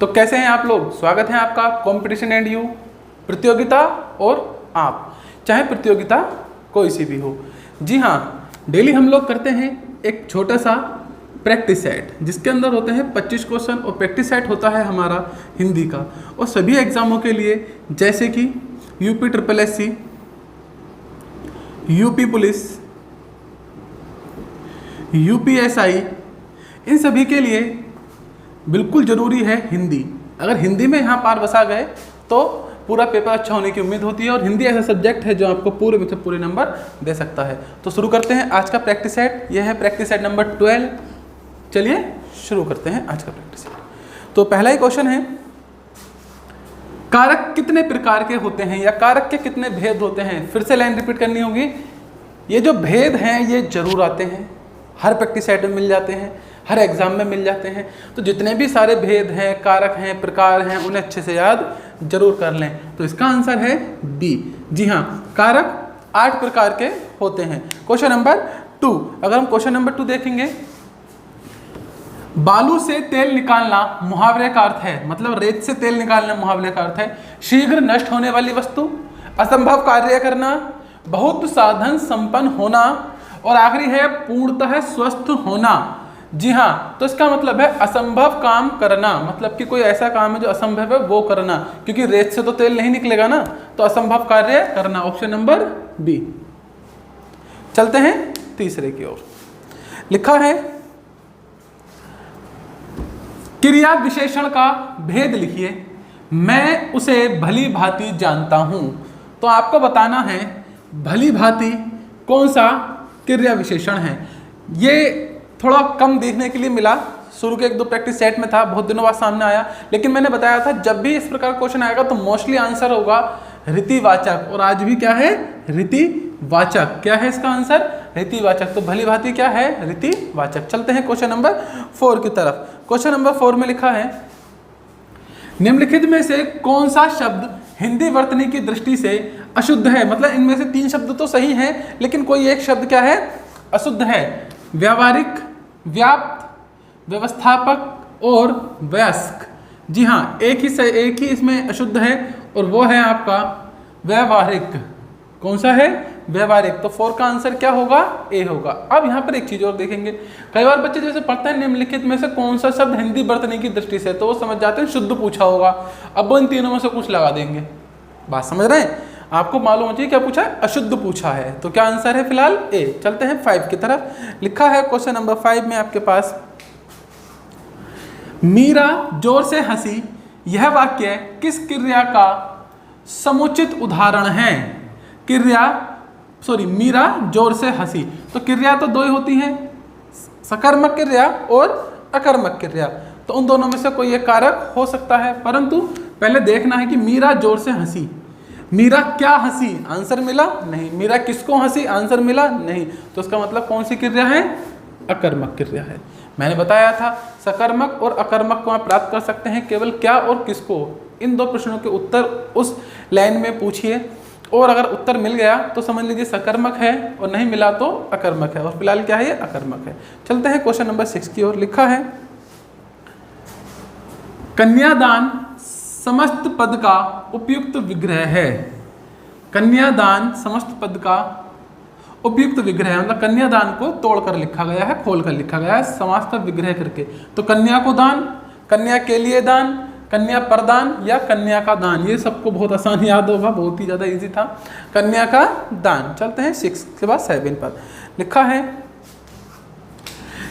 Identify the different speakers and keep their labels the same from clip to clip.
Speaker 1: तो कैसे हैं आप लोग? स्वागत है आपका कंपटीशन एंड यू, प्रतियोगिता और आप, चाहे प्रतियोगिता कोई सी भी हो। जी हाँ, डेली हम लोग करते हैं एक छोटा सा प्रैक्टिस सेट जिसके अंदर होते हैं 25 क्वेश्चन और प्रैक्टिस सेट होता है हमारा हिंदी का। और सभी एग्जामों के लिए जैसे कि UP SSSC, UP police, UPSI, इन सभी के लिए बिल्कुल ज़रूरी है हिंदी। अगर हिंदी में यहाँ पार बसा गए तो पूरा पेपर अच्छा होने की उम्मीद होती है और हिंदी ऐसा सब्जेक्ट है जो आपको पूरे में से पूरे नंबर दे सकता है। तो शुरू करते हैं आज का प्रैक्टिस सेट। यह है प्रैक्टिस सेट नंबर 12। चलिए शुरू करते हैं आज का प्रैक्टिस सेट। तो पहला ही क्वेश्चन है, कारक कितने प्रकार के होते हैं या कारक के कितने भेद होते हैं? फिर से लाइन रिपीट करनी होगी। ये जो भेद हैं ये जरूर आते हैं, हर प्रैक्टिस सेट में मिल जाते हैं, हर एग्जाम में मिल जाते हैं। तो जितने भी सारे भेद हैं, कारक हैं, प्रकार हैं, उन्हें अच्छे से याद जरूर कर लें। तो इसका आंसर है बी। जी हाँ, कारक 8 प्रकार के होते हैं। क्वेश्चन नंबर 2, अगर हम क्वेश्चन नंबर 2 देखेंगे, बालू से तेल निकालना मुहावरे का अर्थ है, मतलब रेत से तेल निकालना मुहावरे का अर्थ है शीघ्र नष्ट होने वाली वस्तु, असंभव कार्य करना, बहुत साधन संपन्न होना और आखिरी है पूर्णतः स्वस्थ होना। जी हाँ, तो इसका मतलब है असंभव काम करना, मतलब कि कोई ऐसा काम है जो असंभव है वो करना, क्योंकि रेत से तो तेल नहीं निकलेगा ना, तो असंभव कार्य करना, ऑप्शन नंबर बी। चलते हैं तीसरे की ओर। लिखा है, क्रिया विशेषण का भेद लिखिए, मैं उसे भली भांति जानता हूं। तो आपको बताना है भली भांति कौन सा क्रिया विशेषण है। ये थोड़ा कम देखने के लिए मिला, शुरू के 1-2 प्रैक्टिस सेट में था, बहुत दिनों बाद सामने आया। लेकिन मैंने बताया था जब भी इस प्रकार क्वेश्चन आएगा तो मोस्टली आंसर होगा रीतिवाचक, और आज भी क्या है? रीतिवाचक। क्या है इसका आंसर? रीतिवाचक। तो भली भांति क्या है? रीतिवाचक। चलते हैं क्वेश्चन नंबर 4 की तरफ। क्वेश्चन नंबर 4 में लिखा है, निम्नलिखित में से कौन सा शब्द हिंदी वर्तनी की दृष्टि से अशुद्ध है? मतलब इनमें से 3 शब्द तो सही हैं, लेकिन कोई एक शब्द क्या है? अशुद्ध है। व्यावहारिक, व्याप्त, व्यवस्थापक और वयस्क। जी हाँ, एक ही इसमें अशुद्ध है और वो है आपका व्यावहारिक। कौन सा है? व्यावहारिक। तो 4 का आंसर क्या होगा? ए होगा। अब यहाँ पर एक चीज और देखेंगे, कई बार बच्चे जैसे पढ़ते हैं निम्नलिखित में से कौन सा शब्द हिंदी वर्तनी की दृष्टि से, तो वो समझ जाते हैं शुद्ध पूछा होगा। अब वो इन तीनों में से कुछ लगा देंगे। बात समझ रहे हैं? आपको मालूम चाहिए क्या पूछा है? अशुद्ध पूछा है। तो क्या आंसर है? फिलहाल ए। चलते हैं 5 की तरफ। लिखा है क्वेश्चन नंबर 5 में आपके पास, मीरा जोर से हंसी, यह वाक्य किस क्रिया का समुचित उदाहरण है? मीरा जोर से हंसी। तो क्रिया तो 2 ही होती हैं, सकर्मक क्रिया और अकर्मक क्रिया। तो उन दोनों में से कोई एक कारक हो सकता है, परंतु पहले देखना है कि मीरा जोर से हंसी। मीरा क्या हंसी? आंसर मिला नहीं। मीरा किसको हंसी? आंसर मिला नहीं। तो इसका मतलब कौन सी क्रिया है? अकर्मक क्रिया है। मैंने बताया था सकर्मक और अकर्मक को आप प्राप्त कर सकते हैं केवल क्या और किसको। इन 2 प्रश्नों के उत्तर उस लाइन में पूछिए, और अगर उत्तर मिल गया तो समझ लीजिए सकर्मक है, और नहीं मिला तो अकर्मक है। और फिलहाल क्या है? ये अकर्मक है। चलते हैं क्वेश्चन नंबर 6 की ओर। लिखा है, कन्यादान समस्त पद का उपयुक्त विग्रह है। कन्यादान समस्त पद का उपयुक्त विग्रह है, मतलब कन्यादान को तोड़कर लिखा गया है, खोलकर लिखा गया है, समास का विग्रह करके। तो कन्या को दान, कन्या के लिए दान, कन्या प्रदान या कन्या का दान, ये सबको बहुत आसान याद होगा, बहुत ही ज़्यादा इजी था। कन्या का दान। चलते हैं 6 के बाद 7 पर। लिखा है,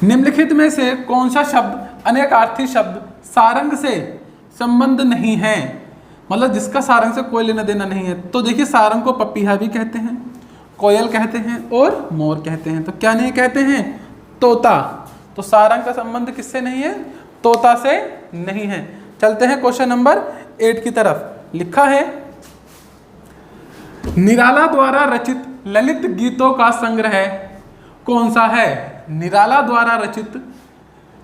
Speaker 1: निम्नलिखित में से कौन सा शब्द अनेकार्थी शब्द सारंग से संबंध नहीं है? मतलब जिसका सारंग से कोई लेना देना नहीं है। तो देखिए, सारंग को पपीहा भी कहते हैं, कोयल कहते हैं और मोर कहते हैं। तो क्या नहीं कहते हैं? तोता। तो सारंग का संबंध किससे नहीं है? तोता से नहीं है। चलते हैं क्वेश्चन नंबर 8 की तरफ। लिखा है, निराला द्वारा रचित ललित गीतों का संग्रह कौन सा है? निराला द्वारा रचित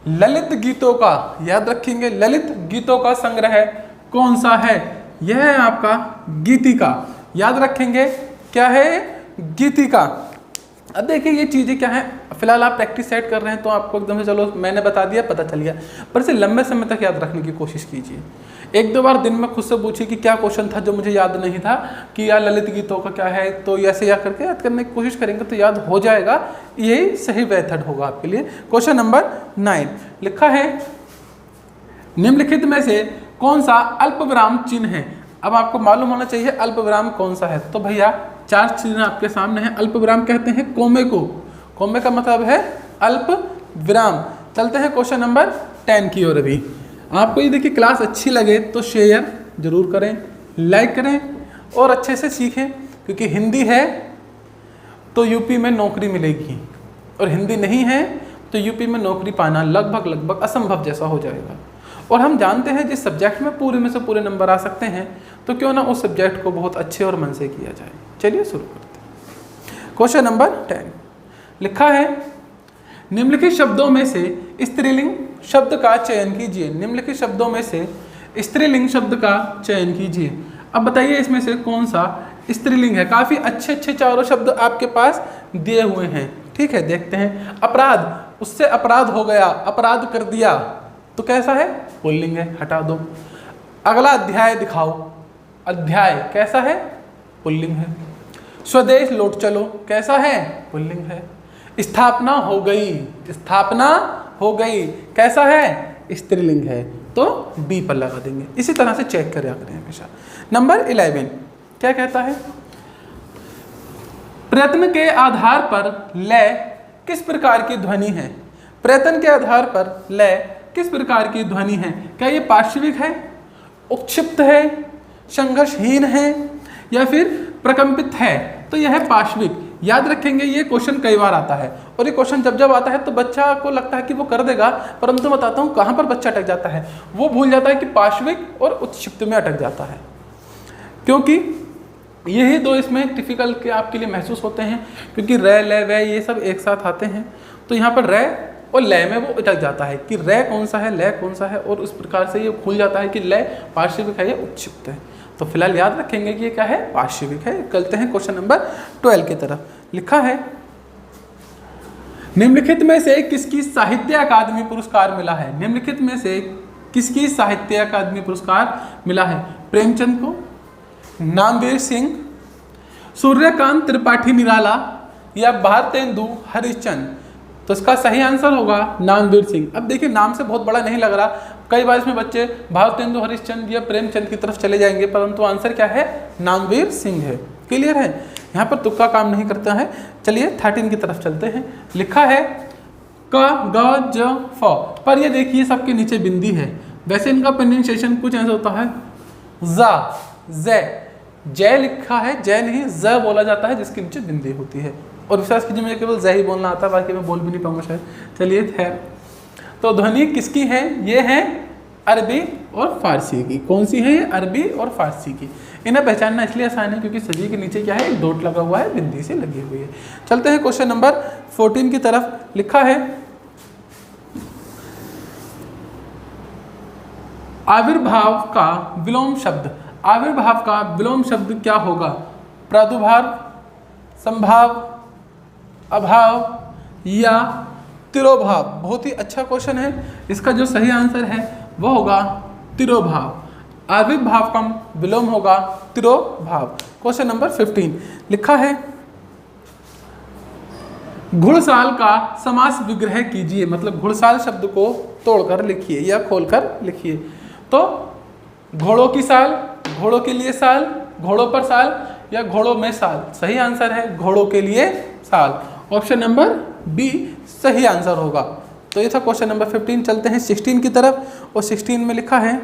Speaker 1: ललित गीतों का, याद रखेंगे, ललित गीतों का संग्रह कौन सा है? यह है आपका गीतिका। याद रखेंगे क्या है? गीतिका। अब देखिए ये चीज़ें क्या हैं, फिलहाल आप प्रैक्टिस सेट कर रहे हैं तो आपको एकदम से चलो मैंने बता दिया पता चल गया, पर इसे लंबे समय तक याद रखने की कोशिश कीजिए। एक दो बार दिन में खुद से पूछिए कि क्या क्वेश्चन था जो मुझे याद नहीं था, कि यार ललित गीतों का क्या है, तो ऐसे या करके याद करने की कोशिश करेंगे तो याद हो जाएगा। यही सही मेथड होगा आपके लिए। क्वेश्चन नंबर 9 लिखा है निम्नलिखित में से कौन सा अल्पविराम चिन्ह है। अब आपको मालूम होना चाहिए अल्पविराम कौन सा है। तो भैया 4 चिन्ह आपके सामने हैं। अल्पविराम कहते हैं कोमे को, कोमे का मतलब है अल्प विराम। चलते हैं क्वेश्चन नंबर 10 की ओर। अभी आपको ये देखिए क्लास अच्छी लगे तो शेयर जरूर करें, लाइक करें और अच्छे से सीखें, क्योंकि हिंदी है तो यूपी में नौकरी मिलेगी और हिंदी नहीं है तो यूपी में नौकरी पाना लगभग असंभव जैसा हो जाएगा। और हम जानते हैं जिस सब्जेक्ट में पूरे में से पूरे नंबर आ सकते हैं तो क्यों ना उस सब्जेक्ट को बहुत अच्छे और मन से किया जाए। चलिए शुरू करते हैं। क्वेश्चन नंबर 10 लिखा है निम्नलिखित शब्दों में से स्त्रीलिंग शब्द का चयन कीजिए। निम्नलिखित शब्दों में से स्त्रीलिंग शब्द का चयन कीजिए। अब बताइए इसमें से कौन सा स्त्रीलिंग है। काफ़ी अच्छे अच्छे चारों शब्द आपके पास दिए हुए हैं, ठीक है। देखते हैं। अपराध, उससे अपराध हो गया, अपराध कर दिया तो कैसा है, पुल्लिंग है, हटा दो। अगला अध्याय दिखाओ, अध्याय कैसा है, पुल्लिंग है। स्वदेश लौट चलो कैसा है, पुल्लिंग है। स्थापना हो गई, स्थापना हो गई कैसा है, स्त्रीलिंग है, तो बी पर लगा देंगे। इसी तरह से चेक करें हमेशा। नंबर 11 क्या कहता है, प्रयत्न के आधार पर लय किस प्रकार की ध्वनि है। प्रयत्न के आधार पर लय किस प्रकार की ध्वनि है। क्या ये पार्श्विक है, उक्षिप्त है, संघर्षहीन है या फिर प्रकंपित है। तो यह है पार्श्विक। याद रखेंगे ये क्वेश्चन कई बार आता है और ये क्वेश्चन जब जब आता है तो बच्चा को लगता है कि वो कर देगा, परंतु बताता हूँ कहाँ पर बच्चा अटक जाता है। वो भूल जाता है कि पार्श्विक और उक्षिप्त में अटक जाता है, क्योंकि यही दो इसमें टिपिकल के आपके लिए महसूस होते हैं, क्योंकि रे लय वय ये सब एक साथ आते हैं। तो यहाँ पर रे और लय में वो अटक जाता है कि रे कौन सा है, लय कौन सा है, और उस प्रकार से ये भूल जाता है कि लय पार्श्विक है या उक्षिप्त है। तो फिलहाल याद रखेंगे कि ये क्या है, पार्श्विक है। चलते हैं क्वेश्चन नंबर 12 की तरफ। लिखा है निम्नलिखित में से किसकी साहित्य अकादमी पुरस्कार मिला है। निम्नलिखित में से किसकी साहित्य अकादमी पुरस्कार मिला है। प्रेमचंद को, नामवीर सिंह, सूर्यकांत त्रिपाठी निराला या भारतेंदु हरिश्चंद्र। तो इसका सही आंसर होगा नामवीर सिंह। अब देखिए नाम से बहुत बड़ा नहीं लग रहा, कई बार इसमें बच्चे भारतेंदु हरिश्चंद्र या प्रेमचंद की तरफ चले जाएंगे, परंतु आंसर क्या है, नामवीर सिंह है। क्लियर है, यहाँ पर तुक्का काम नहीं करता है। चलिए 13 की तरफ चलते हैं। लिखा है क ग ज फ, पर ये देखिए सबके नीचे बिंदी है। वैसे इनका प्रोनाउंसिएशन कुछ ऐसा होता है जा, जय, जय लिखा है, जय नहीं ज बोला जाता है जिसके नीचे बिंदी होती है। और विश्वास कीजिए मुझे केवल जय ही बोलना आता है, बाकी मैं बोल भी नहीं पाऊंगा शायद। चलिए खैर, तो ध्वनि किसकी है, ये है अरबी और फारसी की। कौन सी है ये, अरबी और फारसी की। इन्हें पहचानना इसलिए आसान है क्योंकि सभी के नीचे क्या है, एक डॉट लगा हुआ है, बिंदी से लगी हुई है। चलते हैं क्वेश्चन नंबर 14 की तरफ। लिखा है आविर्भाव का विलोम शब्द। आविर्भाव का विलोम शब्द क्या होगा। प्रादुर्भाव, संभाव, अभाव या तिरोभाव। बहुत ही अच्छा क्वेश्चन है। इसका जो सही आंसर है वो होगा तिरोभाव। आविर्भाव का विलोम होगा तिरोभाव। क्वेश्चन नंबर 15 लिखा है घुड़साल का समास विग्रह कीजिए। मतलब घुड़साल शब्द को तोड़कर लिखिए या खोलकर लिखिए। तो घोड़ों की साल, घोड़ों के लिए साल, घोड़ों पर साल या घोड़ों में साल। सही आंसर है घोड़ों के लिए साल। ऑप्शन नंबर बी सही आंसर होगा। तो ये था क्वेश्चन नंबर 15। चलते हैं 16 की तरफ। और 16 में लिखा है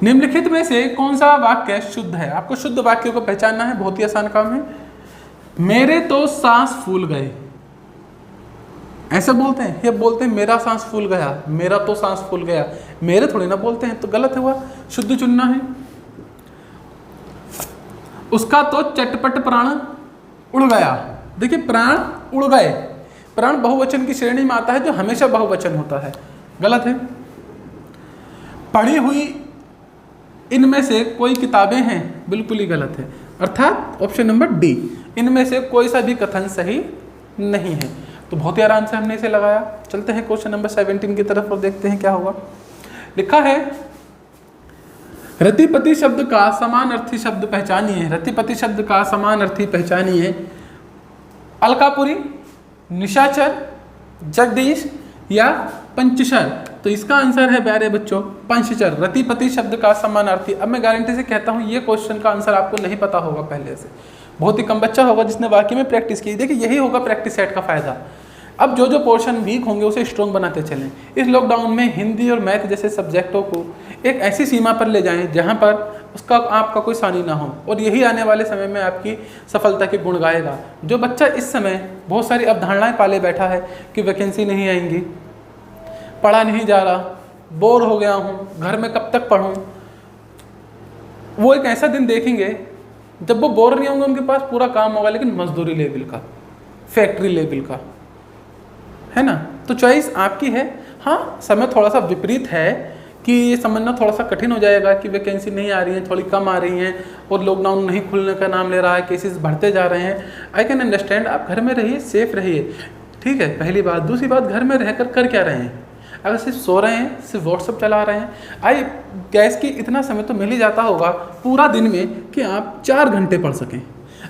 Speaker 1: निम्नलिखित में से कौन सा वाक्य शुद्ध है। आपको शुद्ध वाक्यों को पहचानना है, बहुत ही आसान काम है। मेरे तो सांस फूल गए, ऐसे बोलते हैं, ये बोलते हैं मेरा सांस फूल गया, मेरा तो सांस फूल गया, मेरे थोड़ी ना बोलते हैं, तो गलत हुआ, शुद्ध चुनना है। उसका तो चटपट प्राण उड़ गया। देखिए प्राण उड़ गए, प्राण बहुवचन की श्रेणी में आता है जो हमेशा बहुवचन होता है, गलत है। पढ़ी हुई इनमें से कोई किताबें हैं, बिल्कुल ही गलत है। अर्थात ऑप्शन नंबर डी। इनमें से कोई सा भी कथन सही नहीं है। तो बहुत ही आराम से हमने इसे लगाया। चलते हैं क्वेश्चन नंबर 17 की तरफ और देखते हैं क्या होगा। लिखा है रतिपति शब्द का समानार्थी शब्द पहचानिए। रतिपति शब्द का समानार्थी पहचानिए। अलकापुरी, निशाचर, जगदीश या पंचशर। तो इसका आंसर है प्यारे बच्चों पंचशर। रतिपति शब्द का समानार्थी। अब मैं गारंटी से कहता हूं ये क्वेश्चन का आंसर आपको नहीं पता होगा पहले से। बहुत ही कम बच्चा होगा जिसने वाकई में प्रैक्टिस की। देखिए यही होगा प्रैक्टिस सेट का फायदा। अब जो जो पोर्शन वीक होंगे उसे स्ट्रॉन्ग बनाते चलें। इस लॉकडाउन में हिंदी और मैथ जैसे सब्जेक्टों को एक ऐसी सीमा पर ले जाएं जहां पर उसका आपका कोई सानी ना हो, और यही आने वाले समय में आपकी सफलता के गुण गाएगा। जो बच्चा इस समय बहुत सारी अवधारणाएं पाले बैठा है कि वैकेंसी नहीं आएंगी, पढ़ा नहीं जा रहा, बोर हो गया हूँ, घर में कब तक पढ़ूँ, वो एक ऐसा दिन देखेंगे जब वो बोर नहीं होंगे, उनके पास पूरा काम होगा लेकिन मजदूरी लेवल का, फैक्ट्री लेवल का, है ना। तो चॉइस आपकी है। हाँ, समय थोड़ा सा विपरीत है कि ये समझना थोड़ा सा कठिन हो जाएगा कि वैकेंसी नहीं आ रही है, थोड़ी कम आ रही हैं और लॉकडाउन नहीं खुलने का नाम ले रहा है, केसेस बढ़ते जा रहे हैं। I can understand. आप घर में रहिए, सेफ रहिए, ठीक है, पहली बात। दूसरी बात, घर में रहकर कर क्या रहे हैं? अगर सिर्फ सो रहे हैं, सिर्फ व्हाट्सअप चला रहे हैं, गैस की इतना समय तो मिल ही जाता होगा पूरा दिन में कि आप 4 घंटे पढ़ सकें।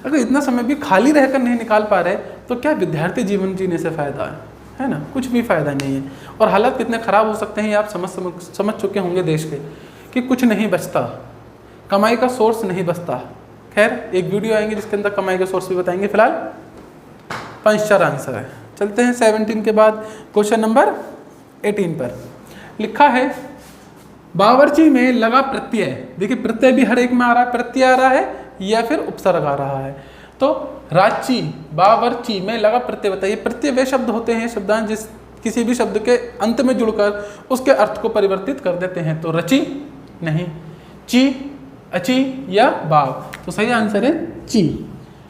Speaker 1: अगर इतना समय भी खाली रहकर नहीं निकाल पा रहे तो क्या विद्यार्थी जीवन जीने से फ़ायदा है ना? कुछ भी फ़ायदा नहीं है। और हालात कितने ख़राब हो सकते हैं ये आप समझ चुके होंगे देश के, कि कुछ नहीं बचता, कमाई का सोर्स नहीं बचता। खैर, एक वीडियो आएंगे जिसके अंदर कमाई का सोर्स भी बताएंगे। फिलहाल पंचशर आंसर है। चलते हैं 17 के बाद क्वेश्चन नंबर 18 पर। लिखा है बावर्ची में लगा प्रत्यय। देखिए प्रत्यय भी हर एक में आ रहा है, प्रत्यय आ रहा है या फिर उपसर्ग आ रहा है। तो रांची, बावर्ची में लगा प्रत्यय। बताइए, प्रत्यय वे शब्द होते हैं शब्दांश जिस किसी भी शब्द के अंत में जुड़कर उसके अर्थ को परिवर्तित कर देते हैं। तो रची नहीं, ची, अची या बाव। तो सही आंसर है ची,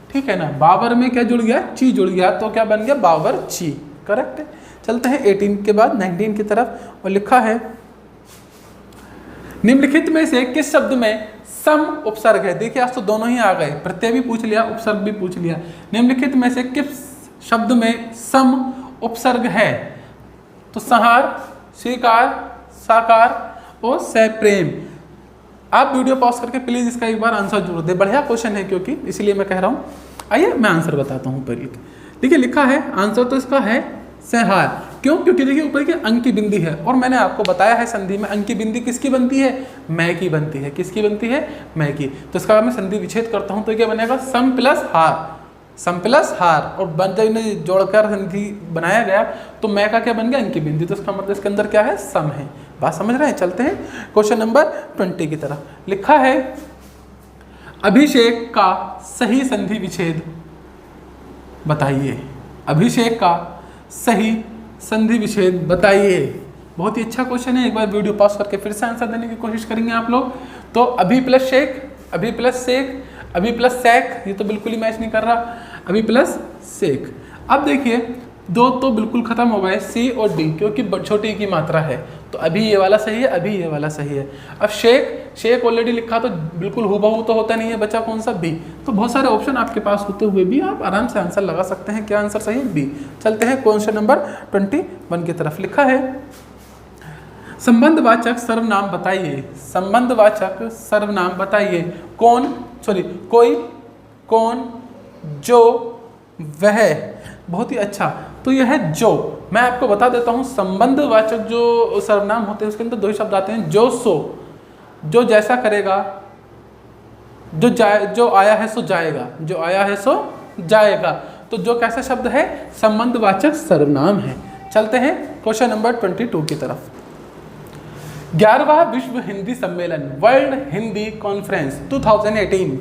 Speaker 1: ठीक है ना। बावर में क्या जुड़ गया? ची जुड़ गया, तो क्या बन गया? बावर्ची, करेक्ट है। चलते हैं 18 के बाद 19 की तरफ और लिखा है निम्नलिखित में से किस शब्द में सम उपसर्ग है? देखिए आज तो दोनों ही आ गए, प्रत्यय भी पूछ लिया, उपसर्ग भी पूछ लिया। निम्नलिखित में से किस शब्द में सम उपसर्ग है? तो संहार, स्वीकार, साकार और सप्रेम। आप वीडियो पॉज करके प्लीज इसका एक बार आंसर जरूर दे। बढ़िया क्वेश्चन है क्योंकि इसलिए मैं कह रहा हूं। आइए मैं आंसर बताता हूं पहले। देखिए लिखा है आंसर तो इसका है संहार। क्यों? क्योंकि देखिए ऊपर की अंक की बिंदी है और मैंने आपको बताया है संधि में अंक की बिंदी किसकी बनती है? मैं की बनती है। किसकी बनती है? मैं की। तो इसका मैं संधि विच्छेद करता हूं तो क्या बनेगा? सम प्लस हार, सम प्लस हार, और जब इन्हें जोड़कर संधि बनाया गया तो मैं का क्या बन गया? अंक की बिंदी। तो इसका मतलब इसके अंदर क्या है? सम है। बात समझ रहे हैं? चलते हैं क्वेश्चन नंबर 20 की तरफ। लिखा है अभिषेक का सही संधि विच्छेद बताइए। अभिषेक का सही संधि विच्छेद बताइए। बहुत ही अच्छा क्वेश्चन है। एक बार वीडियो पॉज करके फिर से आंसर देने की कोशिश करेंगे आप लोग। तो अभी प्लस शेख, अभी प्लस शेख, अभी प्लस सेक, ये तो बिल्कुल ही मैच नहीं कर रहा। अभी प्लस सेक। अब देखिए दो तो बिल्कुल खत्म हो गए, सी और डी, क्योंकि छोटी की मात्रा है। तो अभी ये वाला सही है, अभी ये वाला सही है। अब शेख, शेख ऑलरेडी लिखा तो बिल्कुल हूबहू तो होता नहीं है, बचा कौन सा? बी। तो बहुत सारे ऑप्शन आपके पास होते हुए भी आप आराम से आंसर लगा सकते हैं। क्या आंसर सही है? बी। चलते हैं क्वेश्चन नंबर 21 की तरफ। लिखा है संबंधवाचक सर्वनाम बताइए। संबंधवाचक सर्वनाम बताइए। कौन, सॉरी कोई, कौन, जो, वह। बहुत ही अच्छा। तो यह है जो। मैं आपको बता देता हूं संबंधवाचक जो सर्वनाम होते हैं उसके अंदर 2 शब्द आते हैं, जो, सो। जो जैसा करेगा, जो आया है सो जाएगा, जो आया है सो जाएगा। तो जो कैसा शब्द है? संबंधवाचक सर्वनाम है। चलते हैं क्वेश्चन नंबर 22 की तरफ। 11वां विश्व हिंदी सम्मेलन, वर्ल्ड हिंदी कॉन्फ्रेंस 2018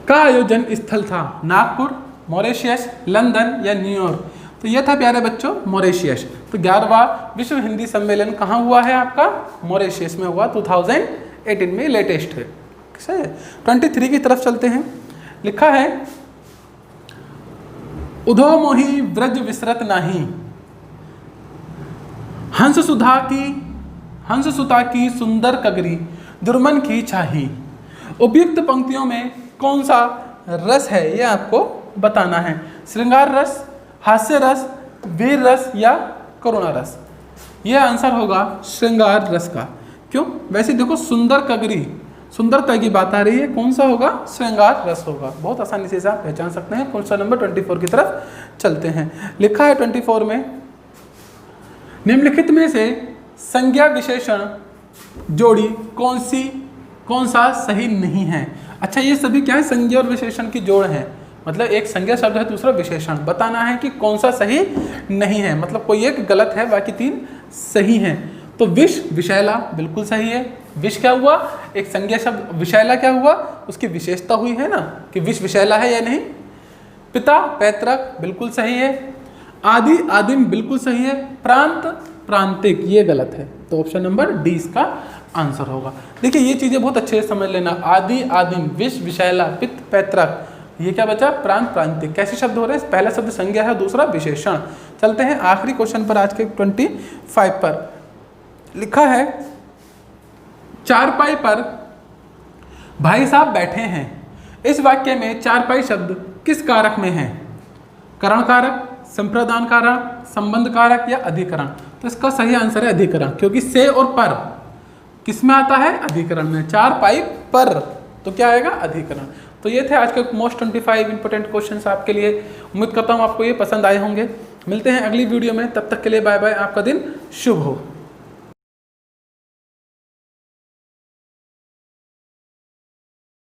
Speaker 1: का आयोजन स्थल था नागपुर, मॉरिशस, लंदन या न्यूयॉर्क। तो यह था प्यारे बच्चों मॉरिशस। तो 11वां विश्व हिंदी सम्मेलन कहाँ हुआ है आपका? मॉरिशस में हुआ, 2018 में, लेटेस्ट है। 23 की तरफ चलते हैं। लिखा है उधो मोही व्रज विसरत नाही, हंस सुता की सुंदर कगरी, दुर्मन की छाही। उपयुक्त पंक्तियों में कौन सा रस है ये आपको बताना है। श्रृंगार रस, हास्य रस, वीर रस या करुणा रस। यह आंसर होगा श्रृंगार रस का। क्यों? वैसे देखो सुंदर कगरी, सुंदरता की बात आ रही है, कौन सा होगा? श्रृंगार रस होगा। बहुत आसानी से आप पहचान सकते हैं। क्वेश्चन नंबर 24 की तरफ चलते हैं। लिखा है 24 में, निम्नलिखित में से संज्ञा विशेषण जोड़ी कौन सा सही नहीं है। अच्छा, ये सभी क्या है? संज्ञा और विशेषण की जोड़ है, मतलब एक संज्ञा शब्द है, दूसरा विशेषण। बताना है कि कौन सा सही नहीं है, मतलब कोई एक गलत है, बाकी 3 सही हैं। तो विष, विषैला बिल्कुल सही है। विष क्या हुआ? एक संज्ञा शब्द। विषैला क्या हुआ? उसकी विशेषता हुई है ना कि विष विषैला है या नहीं। पिता, पैतृक बिल्कुल सही है। आदि, आदिम बिल्कुल सही है। प्रांत, प्रांतिक ये गलत है। तो ऑप्शन नंबर डी इसका आंसर होगा। देखिए ये चीजें बहुत अच्छे से समझ लेना। आदि, आदिम, विष, विषैला, पित्त, पैतृक, ये क्या बचा? प्रांत, प्रांतिक। कैसे शब्द हो रहे हैं? पहला शब्द संज्ञा है, दूसरा विशेषण। चलते हैं आखिरी क्वेश्चन पर, आज के 25 पर। लिखा है, चारपाई पर भाई साहब बैठे हैं। इस वाक्य में चारपाई शब्द किस कारक में है? करण कारक, संप्रदान कारक, संबंध कारक या अधिकरण? तो इसका सही आंसर है अधिकरण, क्योंकि से और पर किस में आता है? अधिकरण में। चारपाई पर, तो क्या आएगा? अधिकरण। तो ये थे आज के मोस्ट 25 इंपोर्टेंट क्वेश्चंस आपके लिए। उम्मीद करता हूँ आपको ये पसंद आए होंगे। मिलते हैं अगली वीडियो में, तब तक के लिए बाय बाय। आपका दिन शुभ हो।